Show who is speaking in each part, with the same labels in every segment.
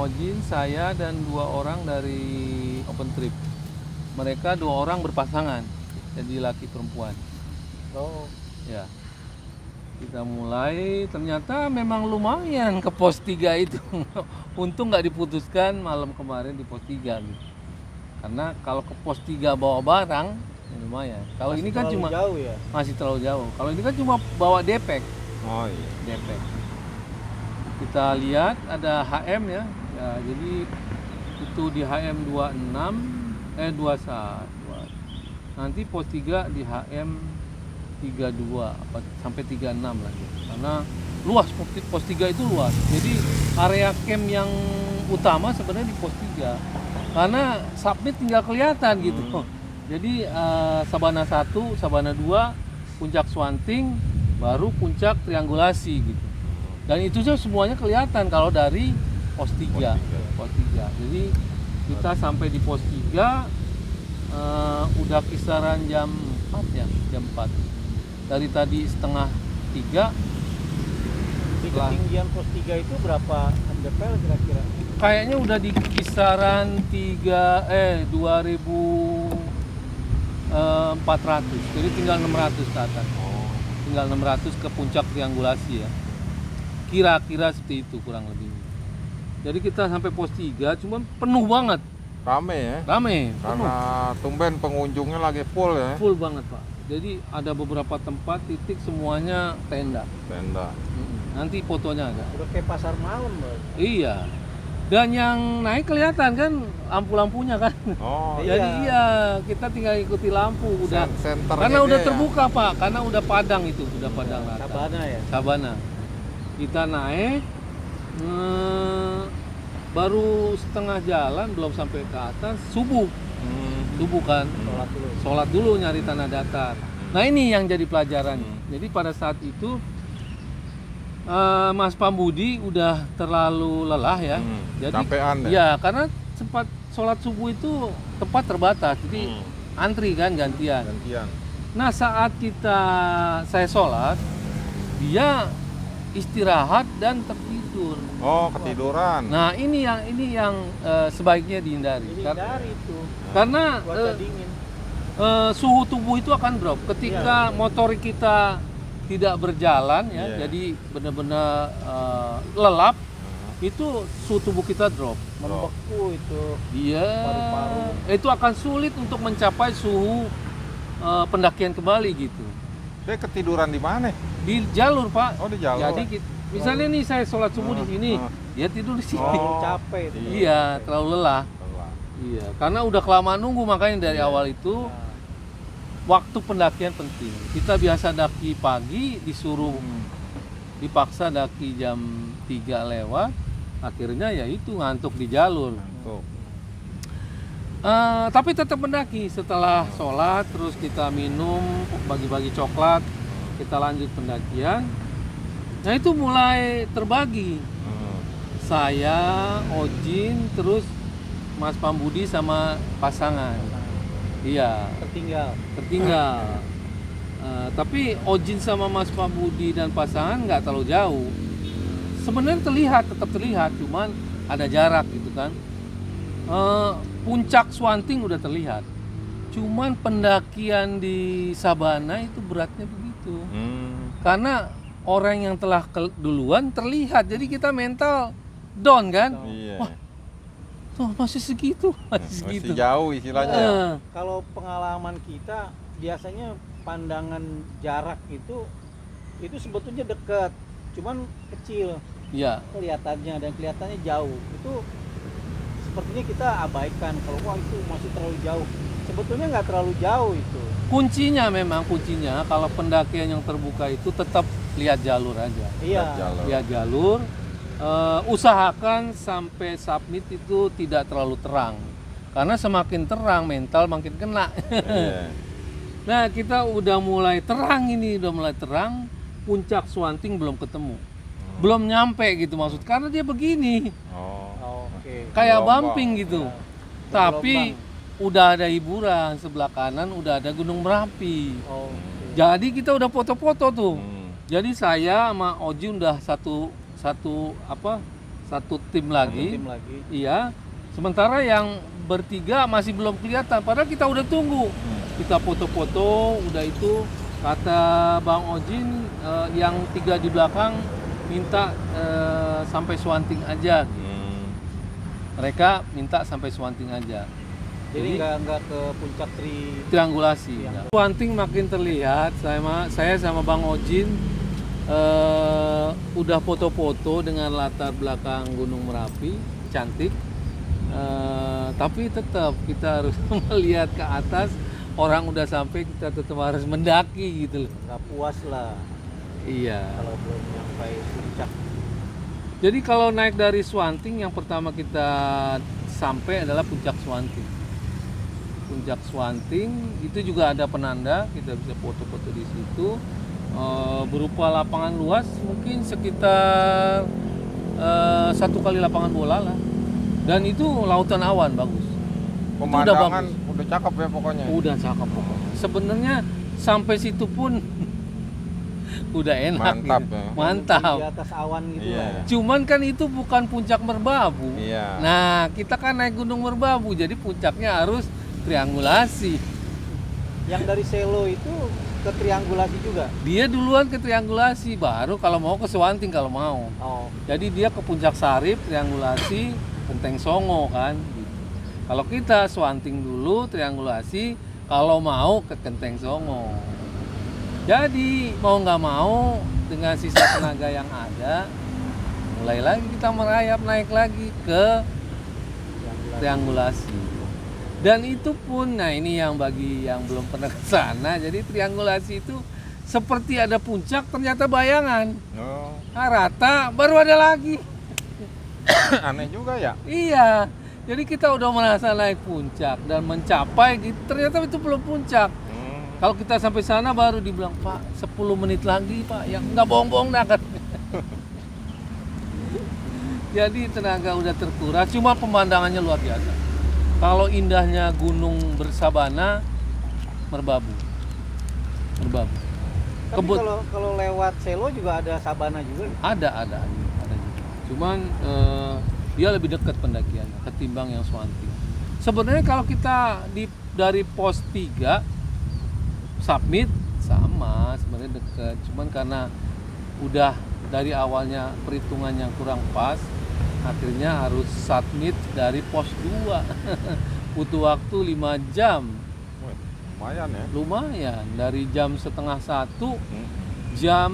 Speaker 1: Ojin, saya dan 2 orang dari Open Trip. Mereka 2 orang berpasangan, jadi laki perempuan.
Speaker 2: Oh,
Speaker 1: Ya, kita mulai, ternyata memang lumayan ke pos 3 itu. Untung nggak diputuskan malam kemarin di pos 3 gitu. Karena kalau ke pos 3 bawa barang, ya lumayan. Kalau ini kan cuma
Speaker 2: jauh ya.
Speaker 1: masih terlalu jauh. Kalau ini kan cuma bawa depek.
Speaker 3: Oh iya.
Speaker 1: Depek. Kita lihat ada HM ya. Ya, jadi itu di HM 21. Nanti pos 3 di HM 32 sampai 36 lagi. Karena luas, pos 3 itu luas. Jadi area camp yang utama sebenarnya di pos 3. Karena submit tinggal kelihatan gitu. Jadi Sabana 1, Sabana 2, puncak Swanting, baru puncak triangulasi gitu. Dan itu semuanya kelihatan kalau dari pos 3. Pos 3. Jadi kita sampai di pos 3 udah kisaran jam 4 ya, jam 4. Dari tadi setengah 3.
Speaker 2: Di ketinggian pos 3 itu berapa mdpl kira-kira?
Speaker 1: Kayaknya udah di kisaran 2400. Jadi tinggal 600 ke atas. Tinggal 600 ke puncak triangulasi ya. Kira-kira seperti itu kurang lebih. Jadi kita sampai pos 3 cuman penuh banget.
Speaker 3: Rame ya.
Speaker 1: Rame, penuh.
Speaker 3: Karena tumben pengunjungnya lagi full ya.
Speaker 1: Full banget, Pak. Jadi ada beberapa tempat titik semuanya tenda.
Speaker 3: Tenda.
Speaker 1: Nanti fotonya ada.
Speaker 2: Udah kayak pasar malam, Bang.
Speaker 1: Iya. Dan yang naik kelihatan kan lampu-lampunya kan.
Speaker 3: Oh,
Speaker 1: Jadi kita tinggal ikuti lampu udah.
Speaker 3: Center
Speaker 1: Karena
Speaker 3: ini
Speaker 1: udah
Speaker 3: ya.
Speaker 1: terbuka, Pak. Karena udah padang itu, udah padang rata.
Speaker 2: Sabana ya.
Speaker 1: Sabana. Kita naik baru setengah jalan, belum sampai ke atas, subuh. Subuh kan. Sholat dulu nyari tanah datar. Nah, ini yang jadi pelajaran. Jadi pada saat itu Mas Pambudi udah terlalu lelah ya. Jadi
Speaker 3: Capean ya?
Speaker 1: ya, karena sempat sholat subuh itu tempat terbatas. Jadi antri kan gantian. Nah, saat saya sholat, dia istirahat dan tertidur.
Speaker 3: Oh, ketiduran.
Speaker 1: Nah, ini yang sebaiknya dihindari.
Speaker 2: Hindari itu.
Speaker 1: Karena
Speaker 2: Cuaca dingin.
Speaker 1: suhu tubuh itu akan drop ketika motorik kita tidak berjalan ya. Jadi benar-benar lelap, itu suhu tubuh kita drop.
Speaker 2: Membeku itu.
Speaker 1: Iya.
Speaker 2: Paru-paru.
Speaker 1: Itu akan sulit untuk mencapai suhu pendakian kembali gitu.
Speaker 3: Dia ketiduran di mana?
Speaker 1: Di jalur, Pak.
Speaker 3: Oh, di jalur.
Speaker 1: Jadi misalnya nih saya sholat subuh di sini, dia tidur di sini.
Speaker 2: Capek itu.
Speaker 1: Iya, terlalu lelah. Iya, karena udah kelamaan nunggu, makanya dari awal itu waktu pendakian penting. Kita biasa daki pagi, disuruh dipaksa daki jam 3 lewat, akhirnya ya itu ngantuk di jalur. Tapi tetap mendaki. Setelah sholat terus kita minum, bagi-bagi coklat, kita lanjut pendakian. Nah, itu mulai terbagi. Saya, Ojin, terus Mas Pambudi sama pasangan. Iya. Tertinggal. Tapi Ojin sama Mas Pambudi dan pasangan nggak terlalu jauh. Sebenarnya tetap terlihat, cuman ada jarak gitu kan. Puncak Swanting udah terlihat. Cuman pendakian di Sabana itu beratnya begitu. Karena orang yang telah duluan terlihat, jadi kita mental down kan. Wah, tuh masih segitu.
Speaker 3: Masih jauh istilahnya.
Speaker 2: Kalau pengalaman kita biasanya pandangan jarak itu sebetulnya dekat, cuman kecil.
Speaker 1: Iya.
Speaker 2: Kelihatannya jauh. Itu sepertinya kita abaikan kalau wah itu masih terlalu jauh. Sebetulnya nggak terlalu jauh itu.
Speaker 1: Kuncinya kalau pendakian yang terbuka itu tetap lihat jalur aja.
Speaker 2: Iya.
Speaker 1: Lihat jalur. Usahakan sampai submit itu tidak terlalu terang. Karena semakin terang mental makin kena. Nah, kita udah mulai terang, puncak Swanting belum ketemu. Belum nyampe gitu maksud, karena dia begini. Kayak bumping gitu. Tapi udah ada hiburan, sebelah kanan udah ada Gunung Merapi. Jadi kita udah foto-foto tuh. Jadi saya sama Oji udah satu tim
Speaker 2: Satu
Speaker 1: lagi.
Speaker 2: tim lagi.
Speaker 1: Iya. Sementara yang bertiga masih belum kelihatan. Padahal kita udah tunggu. Kita foto-foto, udah itu kata Bang Ojin yang 3 di belakang minta sampai Swanting aja. Mereka minta sampai Swanting aja.
Speaker 2: Jadi nggak ke puncak
Speaker 1: Triangulasi.
Speaker 2: Iya.
Speaker 1: Swanting makin terlihat. Saya sama Bang Ojin udah foto-foto dengan latar belakang Gunung Merapi, cantik. Tapi tetap kita harus melihat ke atas. Orang udah sampai, kita tetap harus mendaki gitu loh.
Speaker 2: nggak puas lah
Speaker 1: Iya.
Speaker 2: kalau belum sampai puncak.
Speaker 1: Jadi kalau naik dari Swanting, yang pertama kita sampai adalah puncak Swanting. Puncak Swanting itu juga ada penanda, kita bisa foto-foto di situ. Berupa lapangan luas, mungkin sekitar 1 kali lapangan bola lah. Dan itu lautan awan bagus.
Speaker 3: Pemandangan udah cakep ya pokoknya.
Speaker 1: Udah cakep pokoknya. Sebenarnya sampai situ pun udah enak.
Speaker 3: Mantap
Speaker 1: gitu.
Speaker 3: ya.
Speaker 1: Mantap.
Speaker 2: Di atas awan gitu
Speaker 3: Iya.
Speaker 2: lah.
Speaker 1: Cuman kan itu bukan puncak Merbabu.
Speaker 3: Iya.
Speaker 1: Nah, kita kan naik Gunung Merbabu, jadi puncaknya harus triangulasi.
Speaker 2: Yang dari Selo itu ke triangulasi juga.
Speaker 1: Dia duluan ke triangulasi, baru kalau mau ke Swanting kalau mau.
Speaker 2: Oh,
Speaker 1: Jadi dia ke Puncak Sarip, triangulasi, Genteng Songo kan. Gitu. Kalau kita Swanting dulu, triangulasi, kalau mau ke Genteng Songo. Jadi mau nggak mau dengan sisa tenaga yang ada, mulai lagi kita merayap naik lagi ke triangulasi. Dan itu pun, nah ini yang bagi yang belum pernah ke sana, jadi triangulasi itu seperti ada puncak, ternyata bayangan.
Speaker 3: Oh,
Speaker 1: Nah, rata, baru ada lagi.
Speaker 3: aneh juga ya.
Speaker 1: Iya, jadi kita udah merasa naik puncak dan mencapai, gitu, ternyata itu belum puncak. Kalau kita sampai sana baru dibilang, Pak, 10 menit lagi Pak, yang nggak bohong-bohong dah kan. Jadi tenaga udah terkuras, cuma pemandangannya luar biasa. Kalau indahnya gunung bersabana, Merbabu. Merbabu.
Speaker 2: tapi kalau lewat Selo juga ada sabana juga.
Speaker 1: Ada juga. Cuman dia lebih dekat pendakiannya ketimbang yang Swanting. Sebenarnya kalau kita dari pos 3 submit sama, sebenarnya dekat. Cuman karena udah dari awalnya perhitungan yang kurang pas, akhirnya harus submit dari pos 2. Butuh waktu 5 jam.
Speaker 3: Wih, lumayan ya.
Speaker 1: Lumayan, dari jam setengah 1, jam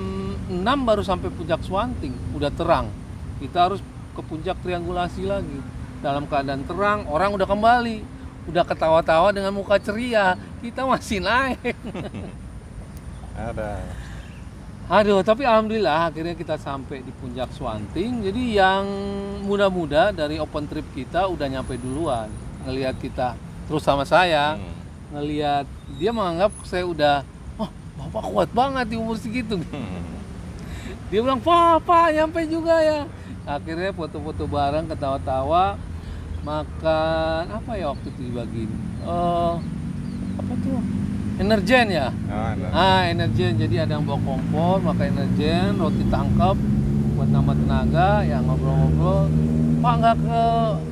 Speaker 1: 6 baru sampai puncak Swanting, udah terang. Kita harus ke puncak triangulasi lagi. Dalam keadaan terang, orang udah kembali, udah ketawa-tawa dengan muka ceria. Kita masih naik.
Speaker 3: Ada.
Speaker 1: Aduh, tapi alhamdulillah akhirnya kita sampai di puncak Swanting. Jadi yang muda-muda dari open trip kita udah nyampe duluan, ngelihat kita terus sama saya, ngelihat dia menganggap saya udah, wah bapak kuat banget di umur segitu. Dia bilang, Pak, nyampe juga ya. Akhirnya foto-foto bareng, ketawa-tawa, makan apa ya waktu itu dibagiin? Apa tuh? Energen ya? Energen. Jadi ada yang bawa kompor, makan energen, roti tangkap buat nambah tenaga, ya ngobrol-ngobrol. Pak, nggak ke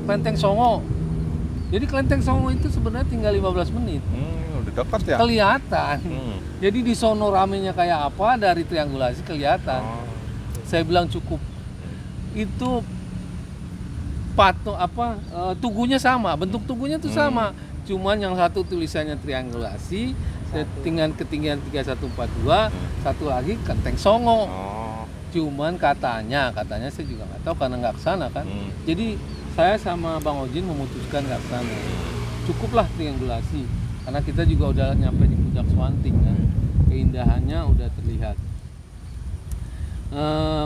Speaker 1: Klenteng Songo? Jadi Klenteng Songo itu sebenarnya tinggal 15 menit.
Speaker 3: Udah dekat ya.
Speaker 1: Kelihatan. Jadi di sono ramenya kayak apa, dari triangulasi kelihatan. Saya bilang cukup. Itu tugunya sama, bentuk tugunya tuh sama. Cuman yang satu tulisannya triangulasi dengan ketinggian 3142, satu lagi Klenteng Songo. Cuman katanya saya juga nggak tahu karena nggak kesana kan. Jadi saya sama Bang Ojin memutuskan nggak kesana. Cukuplah triangulasi karena kita juga udah nyampe di puncak Swanting kan. Keindahannya udah terlihat.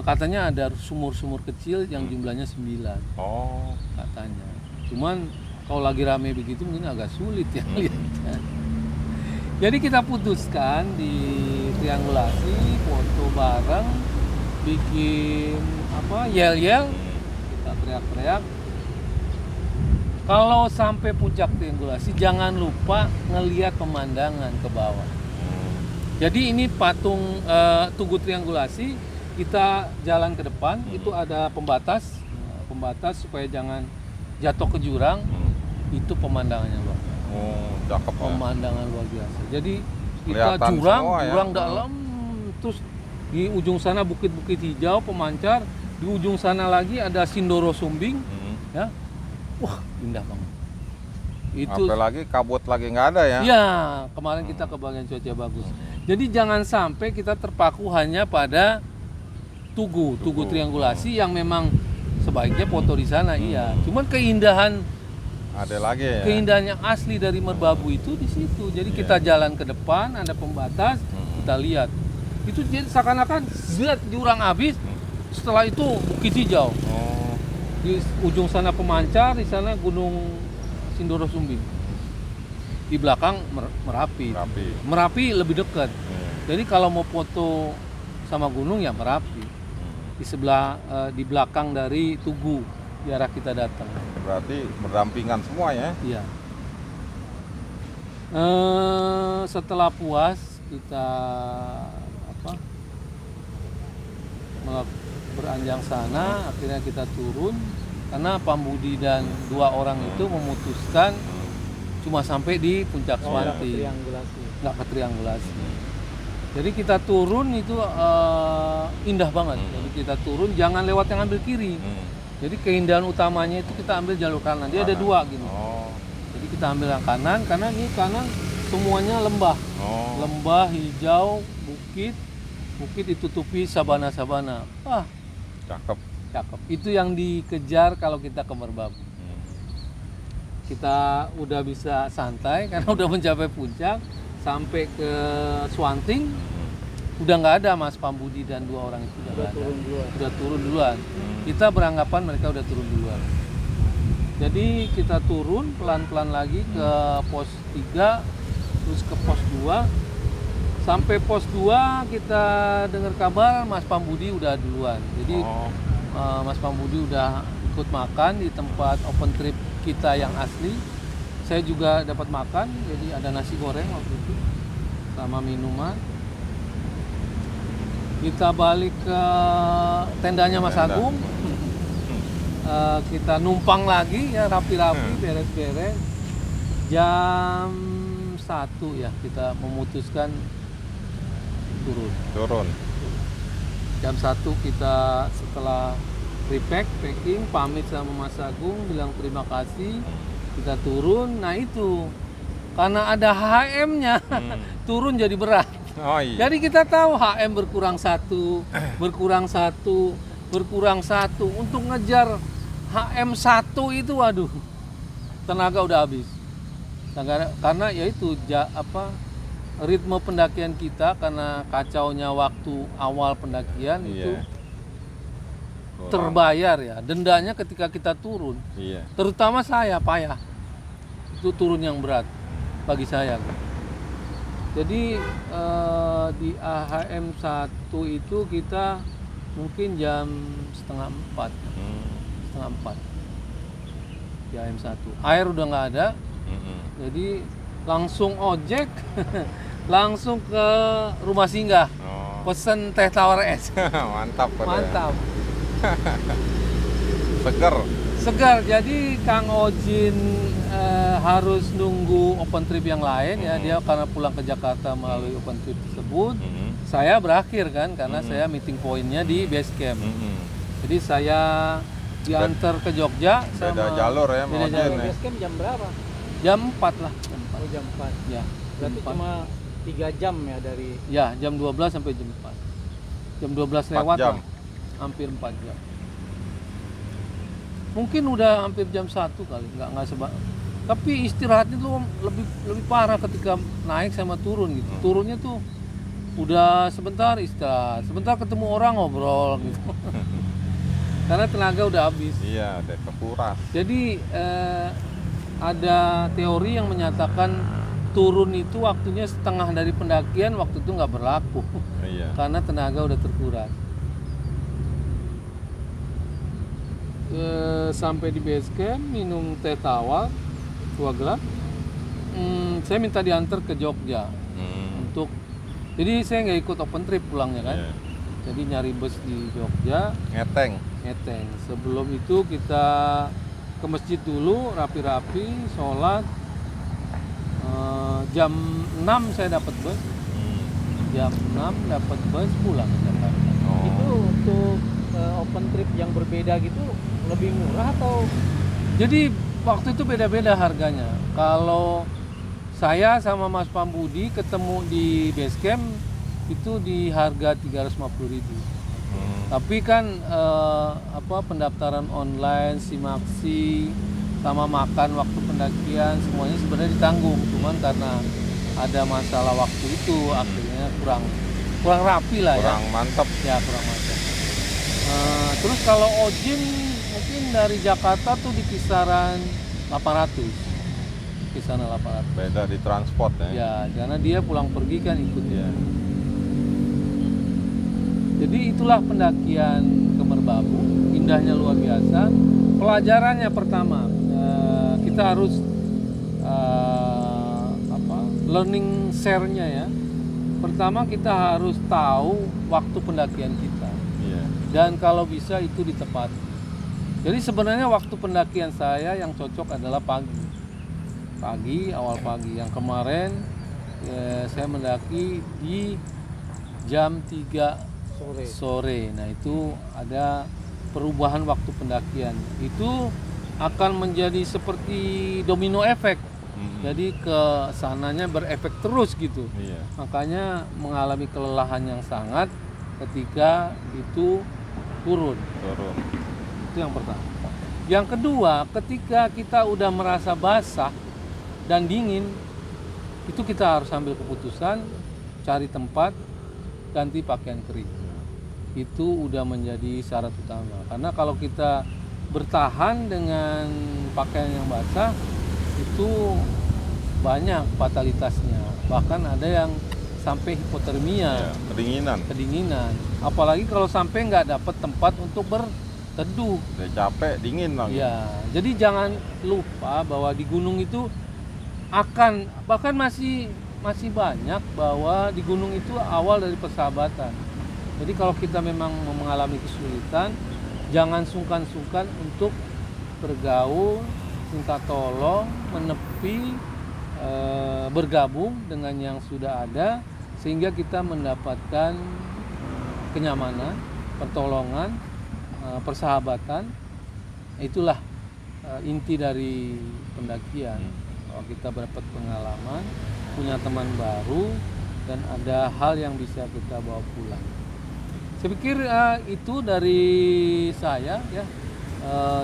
Speaker 1: Katanya ada sumur-sumur kecil yang jumlahnya 9. Katanya. Cuman kalau lagi rame begitu mungkin agak sulit ya lihatnya. Jadi kita putuskan di triangulasi, foto bareng, bikin yel-yel, kita teriak-teriak. Kalau sampai puncak triangulasi jangan lupa ngelihat pemandangan ke bawah. Jadi ini patung Tugu Triangulasi, kita jalan ke depan, itu ada pembatas pembatas supaya jangan jatuh ke jurang. Itu pemandangannya luar biasa.
Speaker 3: Oh, cakep ya.
Speaker 1: Pemandangan luar biasa. Jadi kita
Speaker 3: Kelihatan
Speaker 1: jurang,
Speaker 3: semua ya.
Speaker 1: jurang dalam, terus di ujung sana bukit-bukit hijau pemancar, di ujung sana lagi ada Sindoro Sumbing, ya, wah indah banget. Itu,
Speaker 3: apalagi kabut lagi nggak ada ya.
Speaker 1: ya kemarin kita ke bagian cuaca bagus. Jadi jangan sampai kita terpaku hanya pada tugu triangulasi yang memang sebaiknya foto di sana, iya. Cuman keindahan
Speaker 3: Ada lagi ya.
Speaker 1: keindahan yang asli dari Merbabu itu di situ. Jadi kita jalan ke depan, ada pembatas, kita lihat. Itu jadi seakan-akan zat jurang habis. Setelah itu bukit hijau.
Speaker 3: Oh,
Speaker 1: Di ujung sana pemancar, di sana Gunung Sindoro Sumbing. Di belakang Merapi.
Speaker 3: rapi.
Speaker 1: Merapi lebih dekat. Jadi kalau mau foto sama gunung ya Merapi. Di sebelah di belakang dari Tugu di arah kita datang.
Speaker 3: Berarti berdampingan semua ya.
Speaker 1: Iya. Setelah puas kita beranjang sana, akhirnya kita turun karena Pambudi dan 2 orang itu memutuskan cuma sampai di puncak Swanti,
Speaker 2: Triangulasi.
Speaker 1: nggak ke triangulasi. Jadi kita turun itu indah banget. Jadi kita turun jangan lewat yang ambil kiri. Jadi keindahan utamanya itu kita ambil jalur kanan. Dia ada 2 gini.
Speaker 3: Oh,
Speaker 1: Jadi kita ambil yang kanan karena ini kanan semuanya lembah.
Speaker 3: oh.
Speaker 1: Lembah hijau, bukit ditutupi sabana-sabana. Wah,
Speaker 3: Cakep.
Speaker 1: cakep. Itu yang dikejar kalau kita ke Merbabu. Kita udah bisa santai karena udah mencapai puncak, sampai ke Swanting. Udah nggak ada Mas Pambudi dan 2 orang itu udah nggak ada. Udah turun duluan. Kita beranggapan mereka udah turun duluan. Jadi kita turun pelan-pelan lagi ke pos 3, terus ke pos 2. Sampai pos 2 kita dengar kabar Mas Pambudi udah duluan. Jadi Mas Pambudi udah ikut makan di tempat open trip kita yang asli. Saya juga dapat makan, jadi ada nasi goreng waktu itu sama minuman. Kita balik ke tendanya Mas
Speaker 3: Tenda.
Speaker 1: Agung. Kita numpang lagi ya, rapi-rapi, beres-beres. Jam 1 ya kita memutuskan turun. Jam 1 kita setelah packing, pamit sama Mas Agung, bilang terima kasih, kita turun. Nah itu karena ada HM-nya, turun jadi berat.
Speaker 3: Oh iya.
Speaker 1: Jadi kita tahu HM berkurang satu untuk ngejar HM1 itu, waduh, tenaga udah habis. Karena ya itu ritme pendakian kita karena kacaunya waktu awal pendakian itu terbayar ya. Dendanya ketika kita turun.
Speaker 3: Iya.
Speaker 1: Terutama saya payah. Itu turun yang berat bagi saya. Jadi di AHM1 itu kita mungkin jam setengah 4 di AHM1. Air udah nggak ada. Jadi langsung ojek langsung ke rumah singgah, pesen teh tawar es.
Speaker 3: Mantap.
Speaker 1: Mantap.
Speaker 3: Segar.
Speaker 1: Jadi Kang Ojin harus nunggu open trip yang lain ya. Dia karena pulang ke Jakarta melalui open trip tersebut. Saya berakhir kan karena saya meeting pointnya di base camp. Jadi saya diantar ke Jogja.
Speaker 3: Beda jalur ya,
Speaker 1: beda jalur.
Speaker 2: Base camp jam berapa?
Speaker 1: Jam 4 lah.
Speaker 2: Oh, jam 4.
Speaker 1: Ya.
Speaker 2: Berarti
Speaker 1: jam 4.
Speaker 2: cuma 3 jam ya dari.
Speaker 1: Ya, jam 12 sampai jam 4. Jam 12 lewat
Speaker 3: 4 jam.
Speaker 1: lah. Hampir 4 jam. Mungkin udah hampir jam 1 kali, nggak sebab. Tapi istirahatnya tuh lebih parah ketika naik sama turun gitu. Turunnya tuh udah sebentar istirahat, sebentar ketemu orang ngobrol gitu. Karena tenaga udah habis.
Speaker 3: Iya, udah kekuras.
Speaker 1: Jadi ada teori yang menyatakan turun itu waktunya setengah dari pendakian, waktu itu nggak berlaku.
Speaker 3: Iya.
Speaker 1: Karena tenaga udah terkuras. Sampai di base camp, minum teh tawar 2 gelas. Saya minta diantar ke Jogja untuk, jadi saya nggak ikut open trip pulangnya kan.
Speaker 3: Iya.
Speaker 1: Jadi nyari bus di Jogja.
Speaker 3: Ngeteng.
Speaker 1: ngeteng. Sebelum itu kita ke masjid dulu, rapi-rapi, sholat. Jam 6 saya dapat bus. Jam 6 dapat bus pulang ke Jakarta.
Speaker 2: Itu untuk open trip yang berbeda gitu lebih murah atau
Speaker 1: Jadi waktu itu beda-beda harganya. Kalau saya sama Mas Pambudi ketemu di base camp itu di harga 350.000. Tapi kan pendaftaran online, simaksi, sama makan waktu pendakian semuanya sebenarnya ditanggung. Cuman karena ada masalah waktu itu akhirnya kurang rapi lah
Speaker 3: Kurang mantap.
Speaker 1: ya kurang mantap. Terus kalau ojin mungkin dari Jakarta tuh di kisaran 800. Kisaran 800.
Speaker 3: Beda di transport ya.
Speaker 1: Ya, karena dia pulang pergi kan ikut ya. Jadi itulah pendakian ke Merbabu, indahnya luar biasa. Pelajarannya pertama, kita harus learning share-nya ya. Pertama kita harus tahu waktu pendakian kita.
Speaker 3: Iya.
Speaker 1: Dan kalau bisa itu ditepati. Jadi sebenarnya waktu pendakian saya yang cocok adalah pagi. Pagi, awal pagi. Yang kemarin saya mendaki di jam 3 sore. Nah, itu ada perubahan waktu pendakian. Itu akan menjadi seperti domino efek. Jadi ke sananya berefek terus gitu.
Speaker 3: Iya.
Speaker 1: Makanya mengalami kelelahan yang sangat ketika itu turun. Itu yang pertama. Yang kedua, ketika kita udah merasa basah dan dingin, itu kita harus ambil keputusan cari tempat ganti pakaian kering. Itu udah menjadi syarat utama. Karena kalau kita bertahan dengan pakaian yang basah itu banyak fatalitasnya. Bahkan ada yang sampai hipotermia,
Speaker 3: Ya,
Speaker 1: kedinginan. Apalagi kalau sampai nggak dapat tempat untuk berteduh.
Speaker 3: Udah capek, dingin lagi.
Speaker 1: Ya, jadi jangan lupa bahwa di gunung itu bahkan masih banyak bahwa di gunung itu awal dari persahabatan. Jadi kalau kita memang mengalami kesulitan, jangan sungkan-sungkan untuk bergaul, minta tolong, menepi, bergabung dengan yang sudah ada sehingga kita mendapatkan kenyamanan, pertolongan, persahabatan. Itulah inti dari pendakian. Kalau kita dapat pengalaman, punya teman baru, dan ada hal yang bisa kita bawa pulang. Saya pikir itu dari saya ya,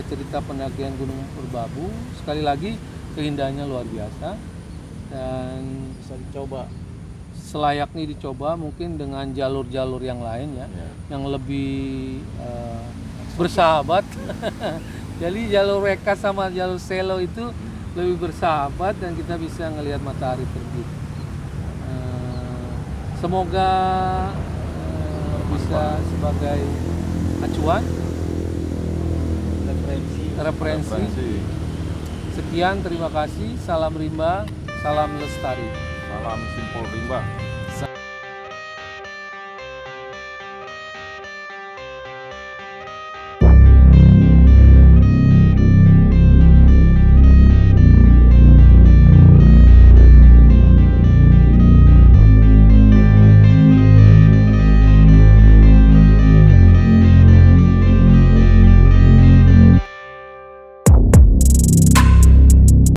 Speaker 1: cerita pendakian Gunung Merbabu. Sekali lagi keindahannya luar biasa dan
Speaker 2: bisa dicoba?
Speaker 1: Selayaknya dicoba mungkin dengan jalur-jalur yang lain ya, yang lebih bersahabat. Jadi jalur Weka sama jalur Selo itu lebih bersahabat dan kita bisa ngelihat matahari terbit. Semoga bisa sebagai acuan, referensi. Sekian, terima kasih. Salam rimba, salam lestari.
Speaker 3: Salam simpul rimba.